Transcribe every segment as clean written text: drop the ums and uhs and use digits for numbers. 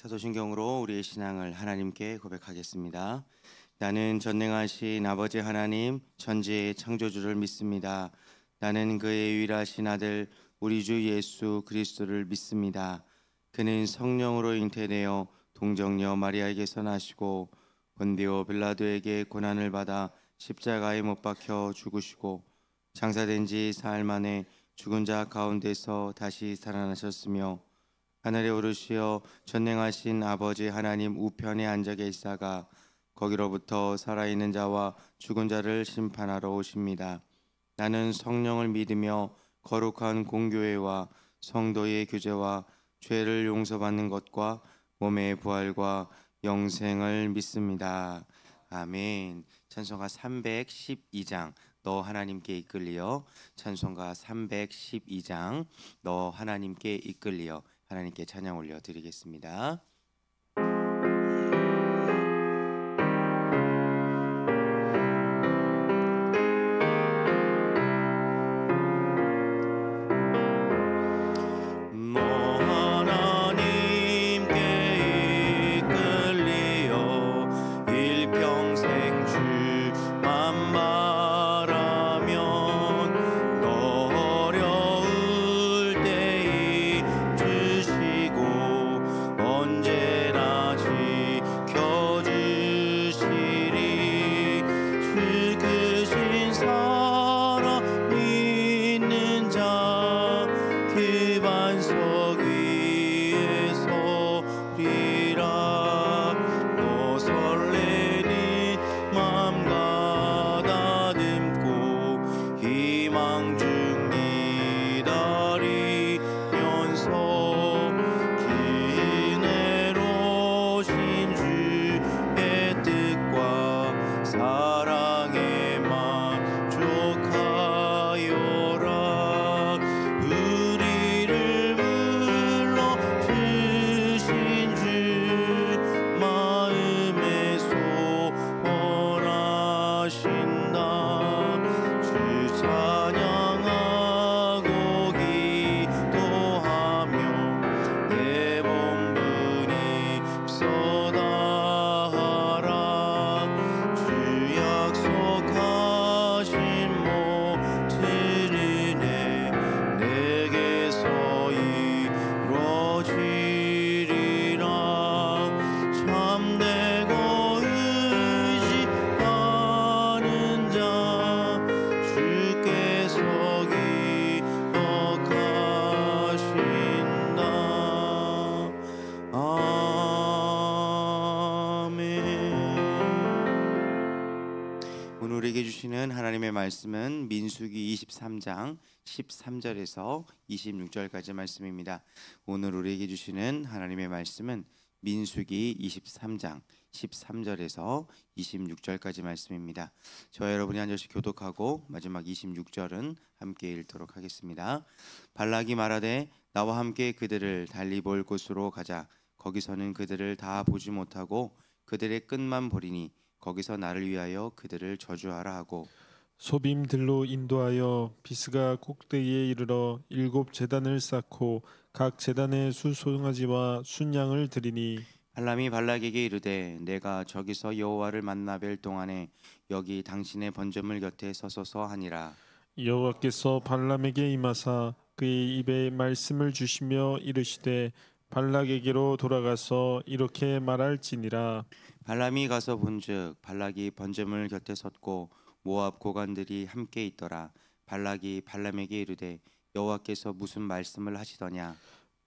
사도신경으로 우리의 신앙을 하나님께 고백하겠습니다. 나는 전능하신 아버지 하나님 천지의 창조주를 믿습니다. 나는 그의 유일하신 아들 우리 주 예수 그리스도를 믿습니다. 그는 성령으로 잉태되어 동정녀 마리아에게서 나시고 본디오 빌라도에게 고난을 받아 십자가에 못 박혀 죽으시고 장사된 지 사흘 만에 죽은 자 가운데서 다시 살아나셨으며 하늘에 오르시어 전능하신 아버지 하나님 우편에 앉아 계시다가 거기로부터 살아있는 자와 죽은 자를 심판하러 오십니다. 나는 성령을 믿으며 거룩한 공교회와 성도의 교제와 죄를 용서받는 것과 몸의 부활과 영생을 믿습니다. 아멘. 찬송가 312장 너 하나님께 이끌리어. 찬송가 312장 너 하나님께 이끌리어. 하나님께 찬양 올려 드리겠습니다. 하나님의 말씀은 민수기 23장 13절에서 26절까지 말씀입니다. 오늘 우리에게 주시는 하나님의 말씀은 민수기 23장 13절에서 26절까지 말씀입니다. 저와 여러분이 한 절씩 교독하고 마지막 26절은 함께 읽도록 하겠습니다. 발락이 말하되 나와 함께 그들을 달리 볼 곳으로 가자. 거기서는 그들을 다 보지 못하고 그들의 끝만 보리니 거기서 나를 위하여 그들을 저주하라 하고 소빔들로 인도하여 비스가 꼭대기에 이르러 7 제단을 쌓고 각 제단에 수송아지와 순양을 드리니 발람이 발락에게 이르되 내가 저기서 여호와를 만나 뵐 동안에 여기 당신의 번제물 곁에 서소서 하니라. 여호와께서 발람에게 임하사 그의 입에 말씀을 주시며 이르시되 발락에게로 돌아가서 이렇게 말할지니라. 발람이 가서 본즉 발락이 번제물 곁에 섰고 모압 고관들이 함께 있더라. 발락이 발람에게 이르되 여호와께서 무슨 말씀을 하시더냐.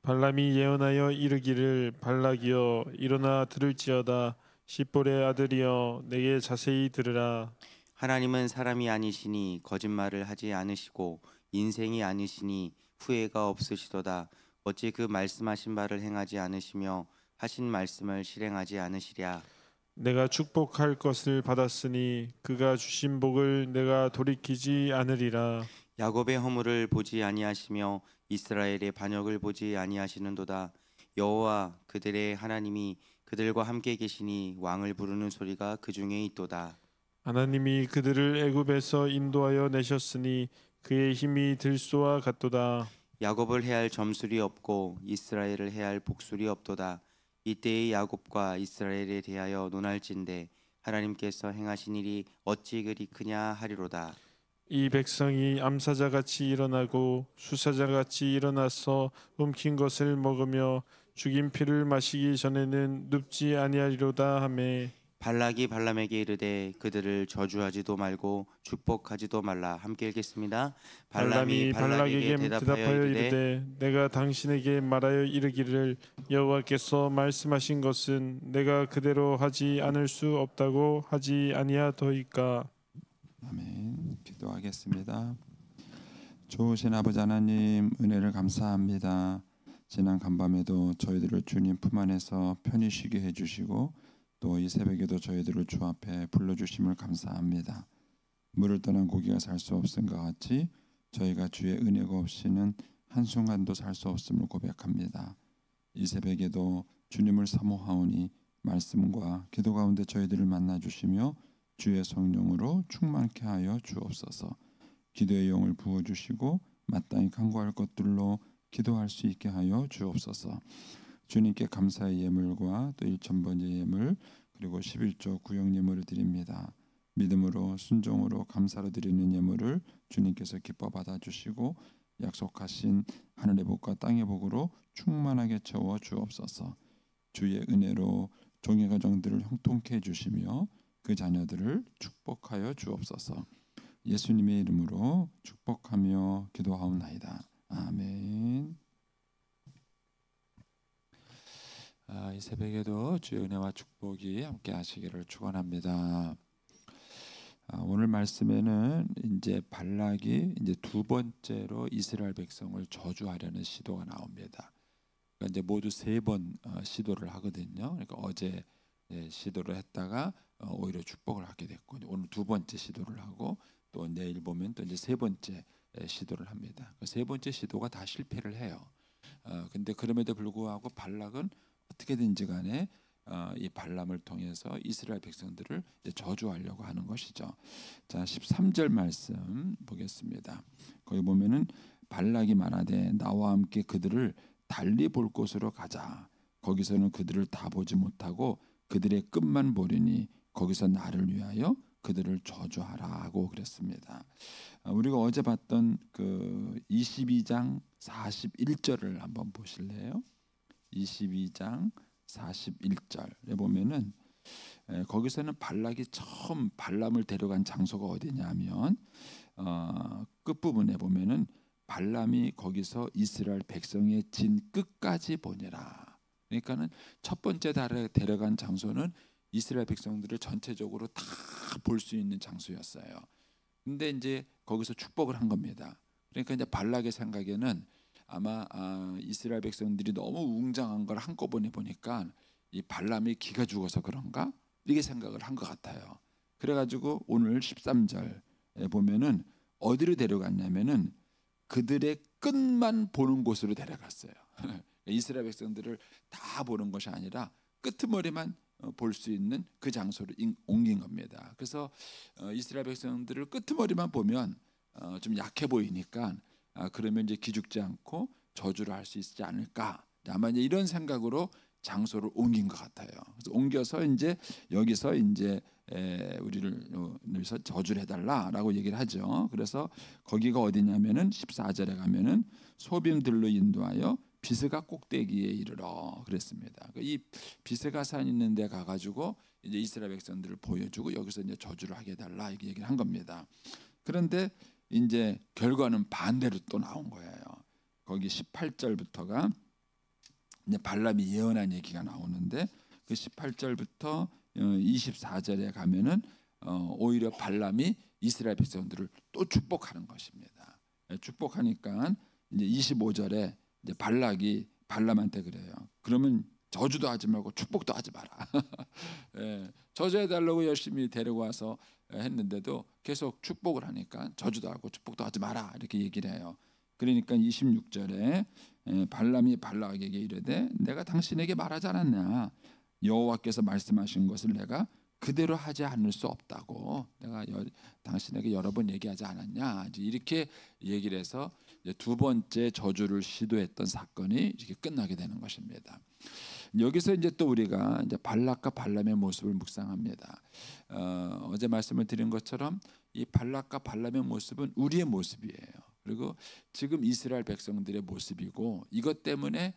발람이 예언하여 이르기를 발락이여 일어나 들을지어다. 십볼의 아들이여 내게 자세히 들으라. 하나님은 사람이 아니시니 거짓말을 하지 않으시고 인생이 아니시니 후회가 없으시도다. 어찌 그 말씀하신 바를 행하지 않으시며 하신 말씀을 실행하지 않으시랴. 내가 축복할 것을 받았으니 그가 주신 복을 내가 돌이키지 않으리라. 야곱의 허물을 보지 아니하시며 이스라엘의 반역을 보지 아니하시는도다. 여호와 그들의 하나님이 그들과 함께 계시니 왕을 부르는 소리가 그 중에 있도다. 하나님이 그들을 애굽에서 인도하여 내셨으니 그의 힘이 들소와 같도다. 야곱을 해할 점술이 없고 이스라엘을 해할 복술이 없도다. 이때의 야곱과 이스라엘에 대하여 논할진대 하나님께서 행하신 일이 어찌 그리 크냐 하리로다. 이 백성이 암사자같이 일어나고 수사자같이 일어나서 움킨 것을 먹으며 죽인 피를 마시기 전에는 눕지 아니하리로다 하매 발락이 발람에게 이르되 그들을 저주하지도 말고 축복하지도 말라. 함께 읽겠습니다. 발람이 발락에게 대답하여 이르되 이르되 내가 당신에게 말하여 이르기를 여호와께서 말씀하신 것은 내가 그대로 하지 않을 수 없다고 하지 아니하더이까. 아멘. 기도하겠습니다. 좋으신 아버지 하나님, 은혜를 감사합니다. 지난 간밤에도 저희들을 주님 품 안에서 편히 쉬게 해주시고 또 이 새벽에도 저희들을 주 앞에 불러주심을 감사합니다. 물을 떠난 고기가 살 수 없음과 같이 저희가 주의 은혜가 없이는 한순간도 살 수 없음을 고백합니다. 이 새벽에도 주님을 사모하오니 말씀과 기도 가운데 저희들을 만나주시며 주의 성령으로 충만케 하여 주옵소서. 기도의 영을 부어주시고 마땅히 간구할 것들로 기도할 수 있게 하여 주옵소서. 주님께 감사의 예물과 또 1,000번째 예물 그리고 11조 구역 예물을 드립니다. 믿음으로 순종으로 감사로 드리는 예물을 주님께서 기뻐 받아주시고 약속하신 하늘의 복과 땅의 복으로 충만하게 채워 주옵소서. 주의 은혜로 종의 가정들을 형통케 해주시며 그 자녀들을 축복하여 주옵소서. 예수님의 이름으로 축복하며 기도하옵나이다. 아멘. 이 새벽에도 주의 은혜와 축복이 함께 하시기를 축원합니다. 오늘 말씀에는 이제 발락이 이제 두 번째로 이스라엘 백성을 저주하려는 시도가 나옵니다. 그러니까 이제 모두 세 번 시도를 하거든요. 그러니까 어제 시도를 했다가 오히려 축복을 하게 됐고 오늘 두 번째 시도를 하고 또 내일 보면 또 이제 세 번째 시도를 합니다. 그 세 번째 시도가 다 실패를 해요. 근데 그럼에도 불구하고 발락은 어떻게든지 간에 이 발람을 통해서 이스라엘 백성들을 저주하려고 하는 것이죠. 자, 13절 말씀 보겠습니다. 거기 보면은 발락이 말하되 나와 함께 그들을 달리 볼 곳으로 가자. 거기서는 그들을 다 보지 못하고 그들의 끝만 보리니 거기서 나를 위하여 그들을 저주하라고 그랬습니다. 우리가 어제 봤던 그 22장 41절을 한번 보실래요? 22장 41절에 보면은 거기서는 발락이 처음 발람을 데려간 장소가 어디냐면 끝부분에 보면은 발람이 거기서 이스라엘 백성의 진 끝까지 보니라. 그러니까는 첫 번째 데려간 장소는 이스라엘 백성들을 전체적으로 다 볼 수 있는 장소였어요. 근데 이제 거기서 축복을 한 겁니다. 그러니까 이제 발락의 생각에는 아마 이스라엘 백성들이 너무 웅장한 걸 한꺼번에 보니까 이 발람이 기가 죽어서 그런가 이렇게 생각을 한 것 같아요. 그래가지고 오늘 13절에 보면은 어디로 데려갔냐면은 그들의 끝만 보는 곳으로 데려갔어요. 이스라엘 백성들을 다 보는 것이 아니라 끄트머리만 볼 수 있는 그 장소로 옮긴 겁니다. 그래서 이스라엘 백성들을 끄트머리만 보면 좀 약해 보이니까 그러면 이제 기죽지 않고 저주를 할 수 있지 않을까. 아마 이제 이런 생각으로 장소를 옮긴 것 같아요. 그래서 옮겨서 이제 여기서 이제 우리를 여기서 저주를 해달라라고 얘기를 하죠. 그래서 거기가 어디냐면은 14절에 가면은 소빔들로 인도하여 비스가 꼭대기에 이르러 그랬습니다. 이 비스가 산 있는 데 가가지고 이제 이스라엘 백성들을 보여주고 여기서 이제 저주를 하게 해달라 이렇게 얘기를 한 겁니다. 그런데 이제 결과는 반대로 또 나온 거예요. 거기 18절부터가 이제 발람이 예언한 얘기가 나오는데 그 18절부터 24절에 가면은 오히려 발람이 이스라엘 백성들을 또 축복하는 것입니다. 축복하니까 이제 25절에 이제 발락이 발람한테 그래요. 그러면 저주도 하지 말고 축복도 하지 마라. 저주해달라고 열심히 데려와서 했는데도 계속 축복을 하니까 저주도 하고 축복도 하지 마라 이렇게 얘기를 해요. 그러니까 26절에 발람이 발락에게 이르되 내가 당신에게 말하지 않았냐 여호와께서 말씀하신 것을 내가 그대로 하지 않을 수 없다고 내가 당신에게 여러 번 얘기하지 않았냐 이렇게 얘기를 해서 이제 두 번째 저주를 시도했던 사건이 이렇게 끝나게 되는 것입니다. 여기서 이제 또 우리가 이제 발락과 발람의 모습을 묵상합니다. 어제 말씀을 드린 것처럼 이 발락과 발람의 모습은 우리의 모습이에요. 그리고 지금 이스라엘 백성들의 모습이고, 이것 때문에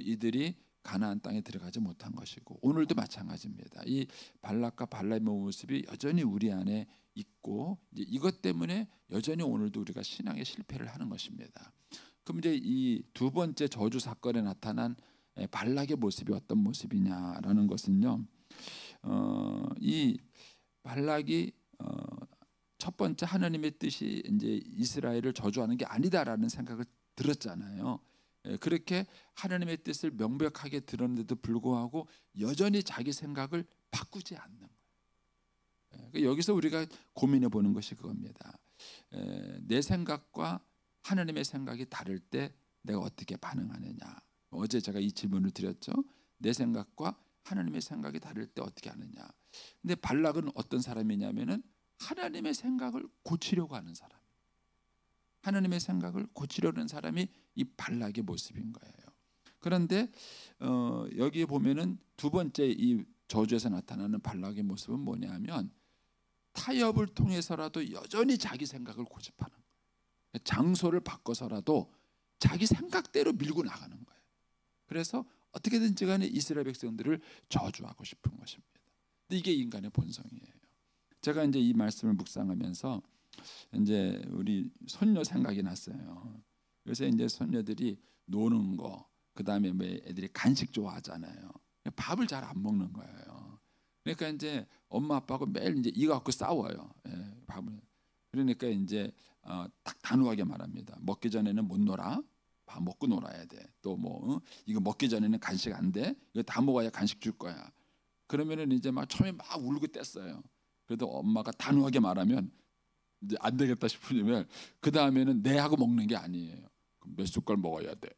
이들이 가나안 땅에 들어가지 못한 것이고, 오늘도 마찬가지입니다. 이 발락과 발람의 모습이 여전히 우리 안에 있고, 이제 이것 때문에 여전히 오늘도 우리가 신앙에 실패를 하는 것입니다. 그럼 이제 이 두 번째 저주 사건에 나타난 발락의 모습이 어떤 모습이냐라는 것은요, 이 발락이 첫 번째 하나님의 뜻이 이제 이스라엘을 저주하는 게 아니다라는 생각을 들었잖아요. 그렇게 하나님의 뜻을 명백하게 들었는데도 불구하고 여전히 자기 생각을 바꾸지 않는 거예요. 여기서 우리가 고민해 보는 것이 그겁니다. 내 생각과 하나님의 생각이 다를 때 내가 어떻게 반응하느냐. 어제 제가 이 질문을 드렸죠. 내 생각과 하나님의 생각이 다를 때 어떻게 하느냐. 근데 발락은 어떤 사람이냐면은 하나님의 생각을 고치려고 하는 사람. 하나님의 생각을 고치려는 사람이 이 발락의 모습인 거예요. 그런데 여기 보면은 두 번째 이 저주에서 나타나는 발락의 모습은 뭐냐면 타협을 통해서라도 여전히 자기 생각을 고집하는 거예요. 장소를 바꿔서라도 자기 생각대로 밀고 나가는 거예요. 그래서 어떻게든지 간에 이스라엘 백성들을 저주하고 싶은 것입니다. 근데 이게 인간의 본성이에요. 제가 이제 이 말씀을 묵상하면서 이제 우리 손녀 생각이 났어요. 요새 이제 손녀들이 노는 거, 그 다음에 뭐 애들이 간식 좋아하잖아요. 밥을 잘 안 먹는 거예요. 그러니까 이제 엄마 아빠하고 매일 이제 이거 갖고 싸워요. 밥을. 그러니까 이제 딱 단호하게 말합니다. 먹기 전에는 못 놀아. 밥 먹고 놀아야 돼. 또 뭐 이거 먹기 전에는 간식 안 돼. 이거 다 먹어야 간식 줄 거야. 그러면은 이제 막 처음에 막 울고 뗐어요. 그래도 엄마가 단호하게 말하면 이제 안 되겠다 싶으면 그 다음에는 내 하고 먹는 게 아니에요. 몇 숟갈 먹어야 돼.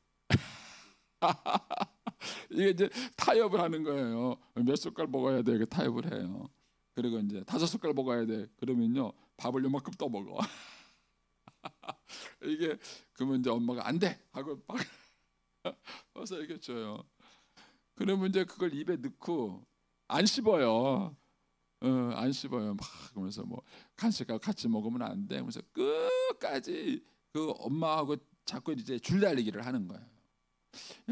이게 이제 타협을 하는 거예요. 몇 숟갈 먹어야 돼. 이렇게 타협을 해요. 그리고 이제 5숟갈 먹어야 돼. 그러면요 밥을 요만큼 더 먹어. 이게 그러면 이제 엄마가 안 돼 하고 막 어서 이렇게 줘요. 그러면 이제 그걸 입에 넣고 안 씹어요. 안 씹어요. 막 그러면서 뭐 간식하고 같이 먹으면 안 돼. 그러면서 끝까지 그 엄마하고 자꾸 이제 줄달리기를 하는 거예요.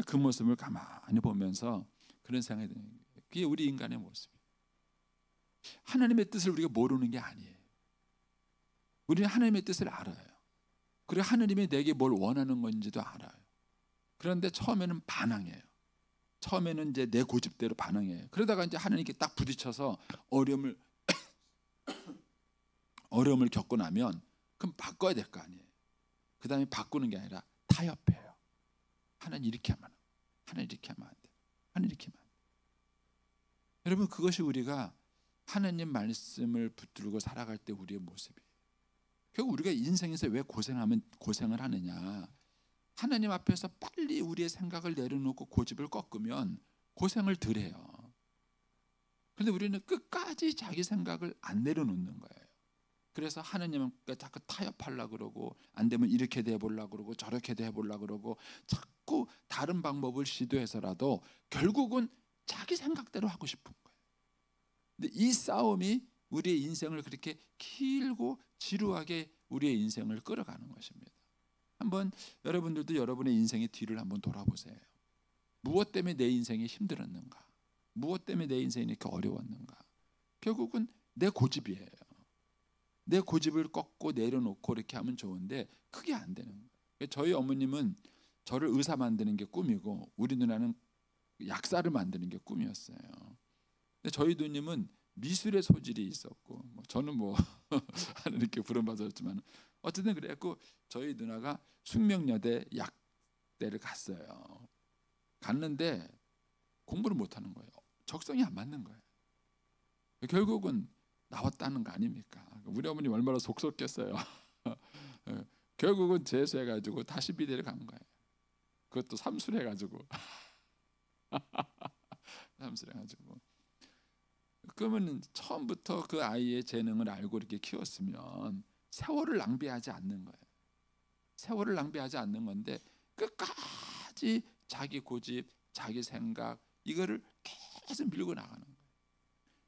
그 모습을 가만히 보면서 그런 생각이 드는 거예요. 그게 우리 인간의 모습이에요. 하나님의 뜻을 우리가 모르는 게 아니에요. 우리는 하나님의 뜻을 알아요. 그리고 하나님이 내게 뭘 원하는 건지도 알아요. 그런데 처음에는 반항해요. 처음에는 이제 내 고집대로 반응해요. 그러다가 이제 하나님께 딱 부딪혀서 어려움을 겪고 나면 그럼 바꿔야 될 거 아니에요. 그 다음에 바꾸는 게 아니라 타협해요. 하나님 이렇게 하면, 하나님 이렇게 하면 안 돼. 하나님 이렇게 하면 안 돼. 여러분 그것이 우리가 하나님 말씀을 붙들고 살아갈 때 우리의 모습이에요. 결국 우리가 인생에서 왜 고생을 하느냐. 하나님 앞에서 빨리 우리의 생각을 내려놓고 고집을 꺾으면 고생을 덜 해요. 그런데 우리는 끝까지 자기 생각을 안 내려놓는 거예요. 그래서 하나님과 자꾸 타협하려고 그러고 안 되면 이렇게 해보려고 그러고 저렇게 해보려고 그러고 자꾸 다른 방법을 시도해서라도 결국은 자기 생각대로 하고 싶은 거예요. 근데 이 싸움이 우리의 인생을 그렇게 길고 지루하게 우리의 인생을 끌어가는 것입니다. 한번 여러분들도 여러분의 인생의 뒤를 한번 돌아보세요. 무엇 때문에 내 인생이 힘들었는가? 무엇 때문에 내 인생이 이렇게 어려웠는가? 결국은 내 고집이에요. 내 고집을 꺾고 내려놓고 이렇게 하면 좋은데 그게 안 되는 거예요. 저희 어머님은 저를 의사 만드는 게 꿈이고 우리 누나는 약사를 만드는 게 꿈이었어요. 근데 저희 누님은 미술의 소질이 있었고 저는 뭐 이렇게 부름받았지만 어쨌든 그랬고 저희 누나가 숙명여대 약대를 갔어요. 갔는데 공부를 못하는 거예요. 적성이 안 맞는 거예요. 결국은 나왔다는 거 아닙니까? 우리 어머니 얼마나 속썩겠어요. 결국은 재수해가지고 다시 비대를 간 거예요. 그것도 삼수해가지고 삼수해가지고. 그러면 처음부터 그 아이의 재능을 알고 이렇게 키웠으면 세월을 낭비하지 않는 거예요. 세월을 낭비하지 않는 건데 끝까지 자기 고집, 자기 생각 이거를 계속 밀고 나가는 거예요.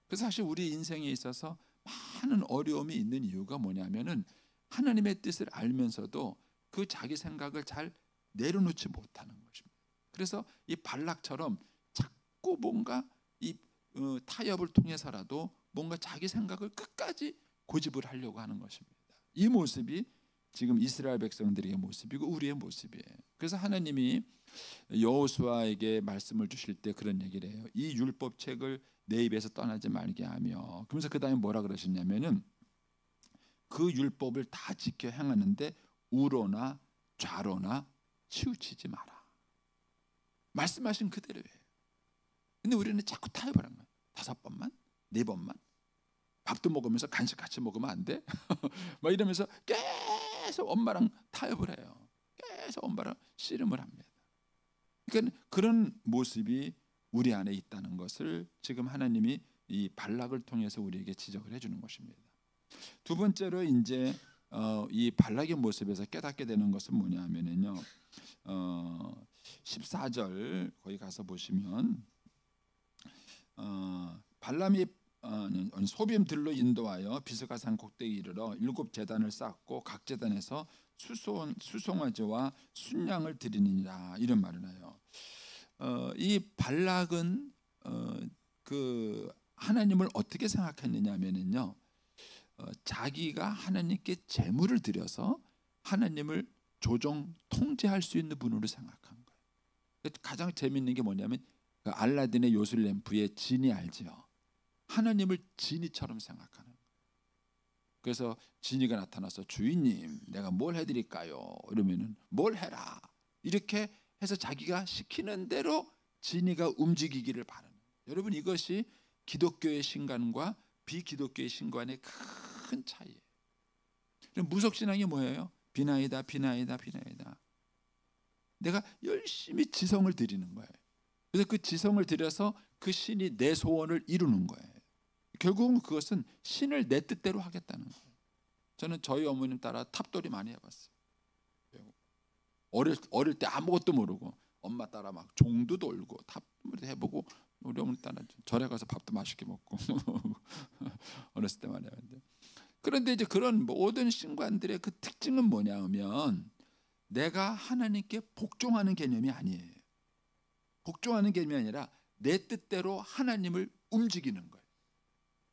그래서 사실 우리 인생에 있어서 많은 어려움이 있는 이유가 뭐냐면은 하나님의 뜻을 알면서도 그 자기 생각을 잘 내려놓지 못하는 것입니다. 그래서 이 발락처럼 자꾸 뭔가 이 타협을 통해서라도 뭔가 자기 생각을 끝까지 고집을 하려고 하는 것입니다. 이 모습이 지금 이스라엘 백성들의 모습이고 우리의 모습이에요. 그래서 하나님이 여호수아에게 말씀을 주실 때 그런 얘기를 해요. 이 율법책을 내 입에서 떠나지 말게 하며, 그러면서 그 다음에 뭐라 그러셨냐면은 그 율법을 다 지켜 행하는데 우로나 좌로나 치우치지 마라. 말씀하신 그대로예요. 근데 우리는 자꾸 타협을 한 거예요. 5번만, 4번만. 밥도 먹으면서 간식 같이 먹으면 안 돼? 막 이러면서 계속 엄마랑 타협을 해요. 계속 엄마랑 씨름을 합니다. 그러니까 그런 모습이 우리 안에 있다는 것을 지금 하나님이 이 발락을 통해서 우리에게 지적을 해주는 것입니다. 두 번째로 이제 이 발락의 모습에서 깨닫게 되는 것은 뭐냐면요, 14절 거기 가서 보시면 발람이 소빔들로 인도하여 비스가산 꼭대기 이르러 7 제단을 쌓고 각 제단에서 수송아지와 순양을 드리니라, 이런 말을 해요. 이 발락은 그 하나님을 어떻게 생각했느냐면요, 자기가 하나님께 제물을 드려서 하나님을 조종 통제할 수 있는 분으로 생각한 거예요. 가장 재미있는 게 뭐냐면 그 알라딘의 요술 램프의 진이 알지요. 하나님을 지니처럼 생각하는 거예요. 그래서 지니가 나타나서 주인님 내가 뭘 해드릴까요? 이러면은 뭘 해라, 이렇게 해서 자기가 시키는 대로 지니가 움직이기를 바라는 거예요. 여러분, 이것이 기독교의 신관과 비기독교의 신관의 큰 차이예요. 무속신앙이 뭐예요? 비나이다 비나이다 비나이다. 내가 열심히 지성을 드리는 거예요. 그래서 그 지성을 들여서 그 신이 내 소원을 이루는 거예요. 결국은 그것은 신을 내 뜻대로 하겠다는 거예요. 저는 저희 어머님 따라 탑돌이 많이 해봤어요. 어릴 때 아무것도 모르고 엄마 따라 막 종도 돌고 탑도 해보고, 우리 어머니 따라 절에 가서 밥도 맛있게 먹고 어렸을 때 많이 하는데, 그런데 이제 그런 모든 신관들의 그 특징은 뭐냐면 내가 하나님께 복종하는 개념이 아니에요. 복종하는 개념이 아니라 내 뜻대로 하나님을 움직이는 거예요.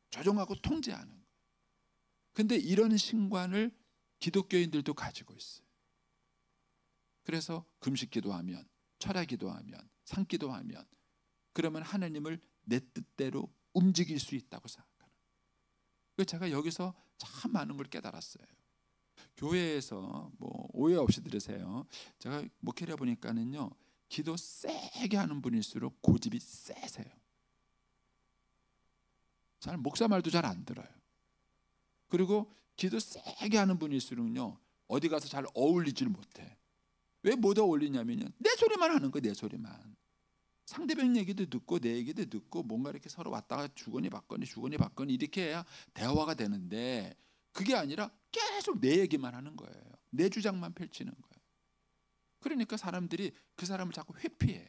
조종하고 통제하는 거예요. 근데 이런 신관을 기독교인들도 가지고 있어요. 그래서 금식 기도하면, 철야 기도하면, 상 기도하면 그러면 하나님을 내 뜻대로 움직일 수 있다고 생각하는 거예요. 제가 여기서 참 많은 걸 깨달았어요. 교회에서 뭐 오해 없이 들으세요. 제가 목회를 해보니까는요, 기도 세게 하는 분일수록 고집이 세세요. 잘 목사 말도 잘 안 들어요. 그리고 기도 세게 하는 분일수록요, 어디 가서 잘 어울리질 못해. 왜 못 어울리냐면요, 내 소리만 하는 거예요. 내 소리만. 상대방 얘기도 듣고 내 얘기도 듣고 뭔가 이렇게 서로 왔다가 주거니 받거니 이렇게 해야 대화가 되는데, 그게 아니라 계속 내 얘기만 하는 거예요. 내 주장만 펼치는 거예요. 그러니까 사람들이 그 사람을 자꾸 회피해요.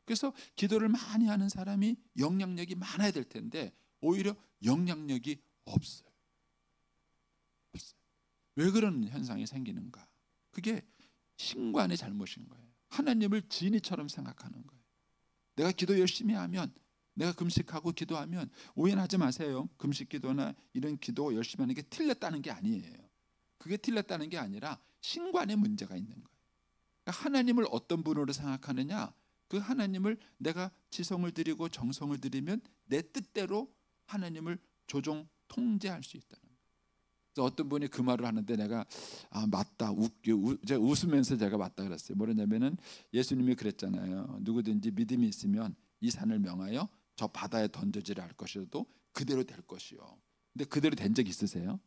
그래서 기도를 많이 하는 사람이 영향력이 많아야 될 텐데 오히려 영향력이 없어요. 왜 그런 현상이 생기는가? 그게 신관의 잘못인 거예요. 하나님을 진이처럼 생각하는 거예요. 내가 기도 열심히 하면, 내가 금식하고 기도하면, 오해하지 마세요. 금식 기도나 이런 기도 열심히 하는 게 틀렸다는 게 아니에요. 그게 틀렸다는 게 아니라 신관에 문제가 있는 거예요. 그러니까 하나님을 어떤 분으로 생각하느냐, 그 하나님을 내가 지성을 드리고 정성을 드리면 내 뜻대로 하나님을 조종 통제할 수 있다는 거예요. 그래서 어떤 분이 그 말을 하는데 내가 맞다, 제가 웃으면서 제가 맞다 그랬어요. 뭐냐면은 예수님이 그랬잖아요. 누구든지 믿음이 있으면 이 산을 명하여 저 바다에 던져지라 할 것이어도 그대로 될 것이요. 근데 그대로 된 적 있으세요?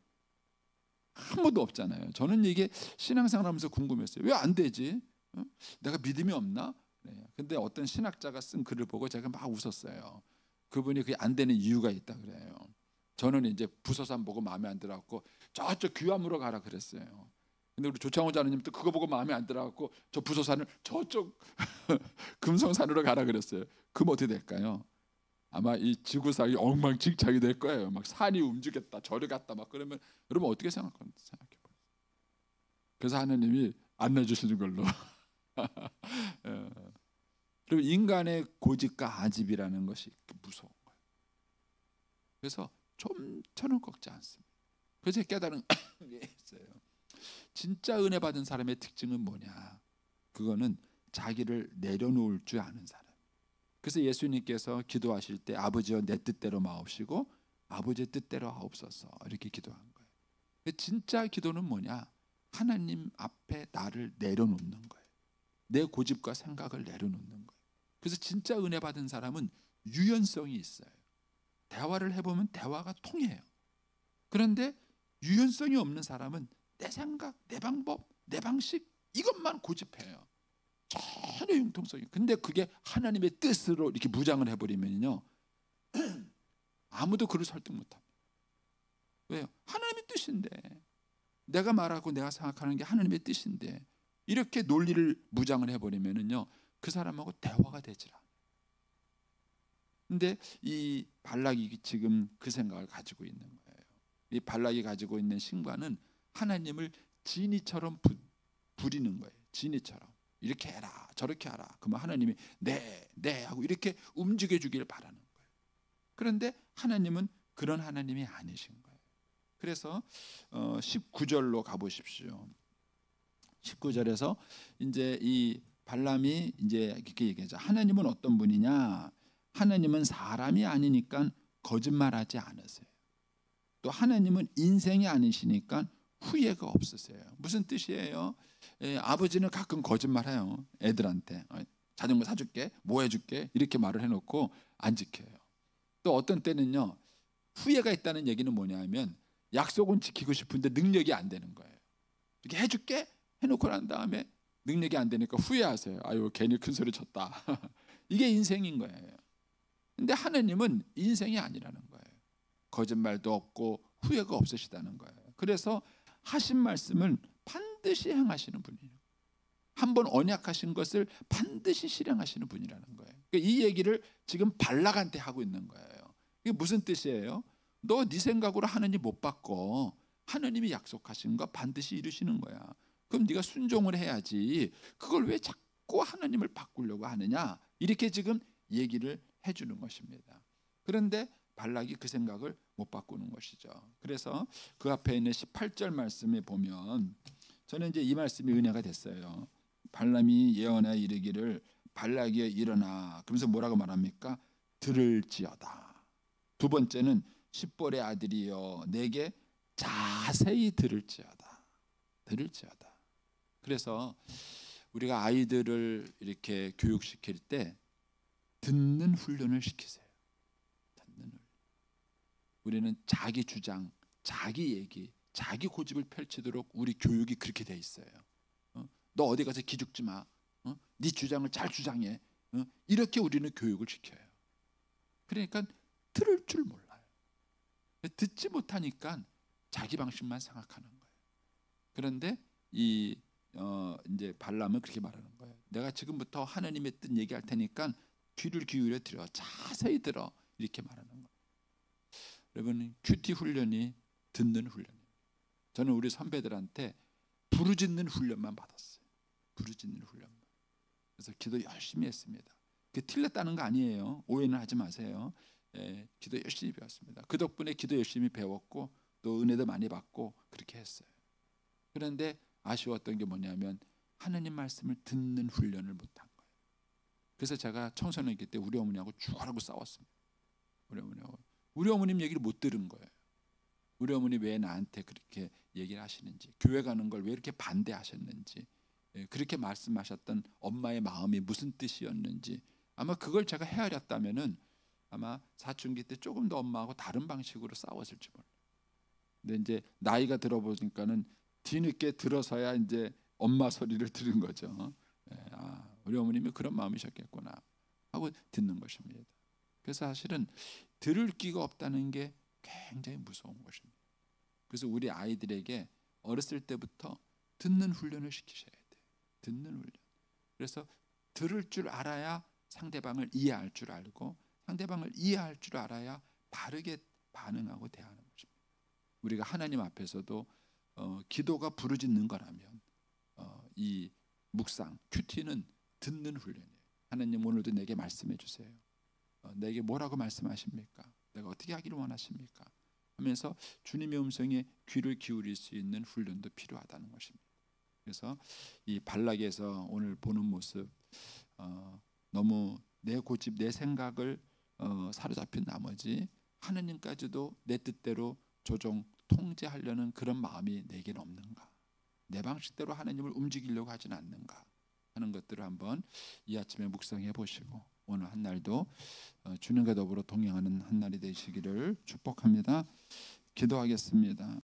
한 번도 없잖아요. 저는 이게 신앙생활하면서 궁금했어요. 왜 안 되지? 내가 믿음이 없나? 근데 어떤 신학자가 쓴 글을 보고 제가 막 웃었어요. 그분이 그게 안 되는 이유가 있다 그래요. 저는 이제 부서산 보고 마음에 안 들어갖고 저쪽 귀암으로 가라 그랬어요. 근데 우리 조창호 자매님 또 그거 보고 마음에 안 들어갖고 저 부소산을 저쪽 금성산으로 가라 그랬어요. 그럼 어떻게 될까요? 아마 이 지구상이 엉망진창이 될 거예요. 막 산이 움직였다, 저리 갔다 막 그러면 여러분 어떻게 생각해봐요. 그래서 하나님이 안 내주시는 걸로. 그리고 인간의 고집과 아집이라는 것이 무서운 거예요. 그래서 좀 저는 꺾지 않습니다. 그래서 깨달은 게 있어요. 진짜 은혜 받은 사람의 특징은 뭐냐? 그거는 자기를 내려놓을 줄 아는 사람. 그래서 예수님께서 기도하실 때 아버지여 내 뜻대로 마옵시고 아버지의 뜻대로 하옵소서 이렇게 기도한 거예요. 진짜 기도는 뭐냐? 하나님 앞에 나를 내려놓는 거예요. 내 고집과 생각을 내려놓는 거예요. 그래서 진짜 은혜 받은 사람은 유연성이 있어요. 대화를 해보면 대화가 통해요. 그런데 유연성이 없는 사람은 내 생각, 내 방법, 내 방식 이것만 고집해요. 전혀 융통성이. 근데 그게 하나님의 뜻으로 이렇게 무장을 해버리면요, 아무도 그를 설득 못합니다. 왜요? 하나님의 뜻인데, 내가 말하고 내가 생각하는 게 하나님의 뜻인데 이렇게 논리를 무장을 해버리면은요, 그 사람하고 대화가 되질 않아요. 근데 이 발락이 지금 그 생각을 가지고 있는 거예요. 이 발락이 가지고 있는 신과는 하나님을 지니처럼 부리는 거예요. 지니처럼 이렇게 해라 저렇게 하라. 그러면 하나님이 네 하고 이렇게 움직여 주기를 바라는 거예요. 그런데 하나님은 그런 하나님이 아니신 거예요. 그래서 19절로 가보십시오. 19절에서 이제 이 발람이 이제 이렇게 얘기하죠. 하나님은 어떤 분이냐? 하나님은 사람이 아니니까 거짓말하지 않으세요. 또 하나님은 인생이 아니시니까 후회가 없으세요. 무슨 뜻이에요? 아버지는 가끔 거짓말해요. 애들한테 자전거 사줄게, 뭐 해줄게 이렇게 말을 해놓고 안 지켜요. 또 어떤 때는요, 후회가 있다는 얘기는 뭐냐면 약속은 지키고 싶은데 능력이 안 되는 거예요. 이렇게 해줄게 해놓고 난 다음에 능력이 안 되니까 후회하세요. 아유 괜히 큰 소리 쳤다. 이게 인생인 거예요. 근데 하나님은 인생이 아니라는 거예요. 거짓말도 없고 후회가 없으시다는 거예요. 그래서 하신 말씀을 반드시 행하시는 분이에요. 한번 언약하신 것을 반드시 실행하시는 분이라는 거예요. 그러니까 이 얘기를 지금 발락한테 하고 있는 거예요. 이게 무슨 뜻이에요? 너 네 생각으로 하나님 못 바꿔. 하나님이 약속하신 거 반드시 이루시는 거야. 그럼 네가 순종을 해야지. 그걸 왜 자꾸 하나님을 바꾸려고 하느냐? 이렇게 지금 얘기를 해주는 것입니다. 그런데 발락이 그 생각을 못 바꾸는 것이죠. 그래서 그 앞에 있는 18절 말씀에 보면 저는 이제 이 말씀이 은혜가 됐어요. 발람이 예언하여 이르기를 발락이여 일어나. 그러면서 뭐라고 말합니까? 들을지어다. 두 번째는 십볼의 아들이여 내게 자세히 들을지어다. 들을지어다. 그래서 우리가 아이들을 이렇게 교육시킬 때 듣는 훈련을 시키세요. 듣는 훈련. 우리는 자기 주장, 자기 얘기, 자기 고집을 펼치도록 우리 교육이 그렇게 돼 있어요. 너 어디 가서 기죽지 마. 네 주장을 잘 주장해. 이렇게 우리는 교육을 시켜요. 그러니까 들을 줄 몰라요. 듣지 못하니까 자기 방식만 생각하는 거예요. 그런데 이제 발람은 그렇게 말하는 거예요. 내가 지금부터 하나님의 뜻 얘기할 테니까 귀를 기울여 들어. 자세히 들어. 이렇게 말하는 거예요. 여러분 큐티 훈련이 듣는 훈련이에요. 저는 우리 선배들한테 부르짖는 훈련만 받았어요. 부르짖는 훈련만. 그래서 기도 열심히 했습니다. 그게 틀렸다는 거 아니에요. 오해는 하지 마세요. 기도 열심히 배웠습니다. 그 덕분에 기도 열심히 배웠고 또 은혜도 많이 받고 그렇게 했어요. 그런데 아쉬웠던 게 뭐냐면 하나님 말씀을 듣는 훈련을 못한 거예요. 그래서 제가 청소년기 때 우리 어머니하고 죽어라고 싸웠습니다. 우리 어머님 얘기를 못 들은 거예요. 우리 어머니 왜 나한테 그렇게 얘기를 하시는지, 교회 가는 걸 왜 이렇게 반대하셨는지, 그렇게 말씀하셨던 엄마의 마음이 무슨 뜻이었는지, 아마 그걸 제가 헤아렸다면은 아마 사춘기 때 조금 더 엄마하고 다른 방식으로 싸웠을지 몰라요. 근데 이제 나이가 들어보니까는 뒤늦게 들어서야 이제 엄마 소리를 들은 거죠. 우리 어머님이 그런 마음이셨겠구나 하고 듣는 것입니다. 그래서 사실은 들을 기가 없다는 게 굉장히 무서운 것입니다. 그래서 우리 아이들에게 어렸을 때부터 듣는 훈련을 시키셔야 돼요. 듣는 훈련. 그래서 들을 줄 알아야 상대방을 이해할 줄 알고, 상대방을 이해할 줄 알아야 바르게 반응하고 대하는 것입니다. 우리가 하나님 앞에서도 기도가 부르짖는 거라면 이 묵상, 큐티는 듣는 훈련이에요. 하나님 오늘도 내게 말씀해 주세요. 내게 뭐라고 말씀하십니까? 내가 어떻게 하기를 원하십니까? 하면서 주님의 음성에 귀를 기울일 수 있는 훈련도 필요하다는 것입니다. 그래서 이 발락에서 오늘 보는 모습, 너무 내 고집, 내 생각을 사로잡힌 나머지 하느님까지도 내 뜻대로 조종 통제하려는 그런 마음이 내게는 없는가? 내 방식대로 하나님을 움직이려고 하진 않는가 하는 것들을 한번 이 아침에 묵상해 보시고, 오늘 한 날도 주님과 더불어 동행하는 한 날이 되시기를 축복합니다. 기도하겠습니다.